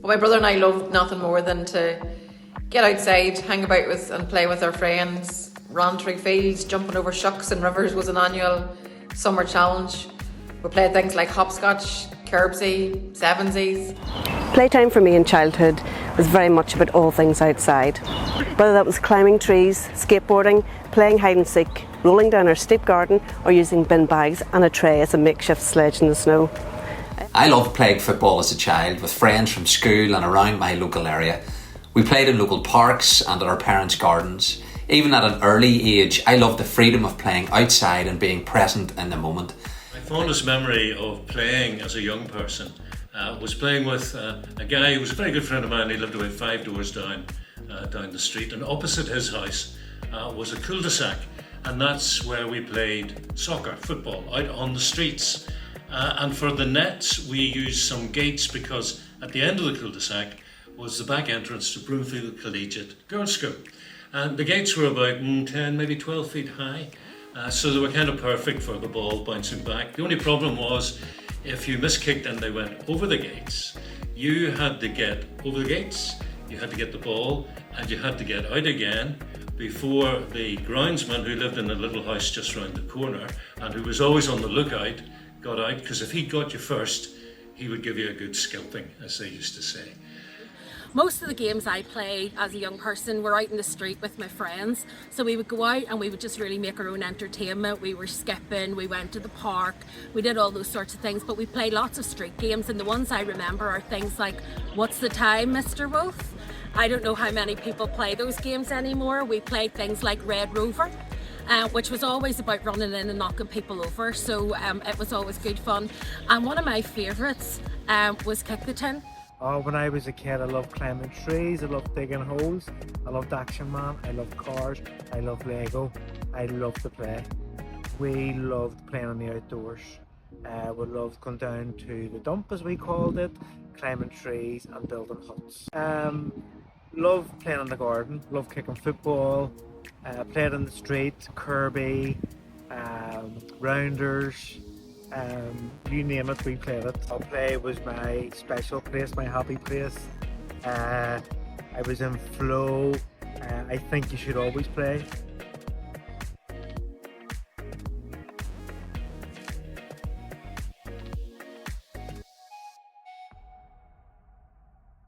But my brother and I love nothing more than to get outside, hang about with and play with our friends, run through fields, jumping over shucks and rivers was an annual summer challenge. We played things like hopscotch, kerbsy, sevensies. Playtime for me in childhood was very much about all things outside. Whether that was climbing trees, skateboarding, playing hide and seek, rolling down our steep garden or using bin bags and a tray as a makeshift sledge in the snow. I loved playing football as a child with friends from school and around my local area. We played in local parks and at our parents' gardens. Even at an early age, I loved the freedom of playing outside and being present in the moment. My fondest memory of playing as a young person was playing with a guy who was a very good friend of mine. He lived about 5 doors down the street, and opposite his house was a cul-de-sac, and that's where we played soccer, football, out on the streets. And for the nets, we used some gates because at the end of the cul-de-sac was the back entrance to Broomfield Collegiate Girls' School. And the gates were about 10, maybe 12 feet high. So they were kind of perfect for the ball bouncing back. The only problem was if you miskicked and they went over the gates, you had to get over the gates, you had to get the ball, and you had to get out again before the groundsman, who lived in a little house just round the corner and who was always on the lookout, got out, because if he got you first, he would give you a good scalping, as they used to say. Most of the games I played as a young person were out in the street with my friends. So we would go out and we would just really make our own entertainment. We were skipping, we went to the park, we did all those sorts of things, but we played lots of street games, and the ones I remember are things like, "What's the time, Mr. Wolf?" I don't know how many people play those games anymore. We played things like Red Rover, which was always about running in and knocking people over, so it was always good fun. And one of my favourites was Kick the Tin. When I was a kid, I loved climbing trees, I loved digging holes, I loved Action Man, I loved cars, I loved Lego, I loved to play. We loved playing on the outdoors. We loved going down to the dump, as we called it, climbing trees and building huts. Loved playing in the garden, loved kicking football, played in the street, Kirby, rounders, you name it, we played it. Play was my special place, my happy place. I was in flow. I think you should always play.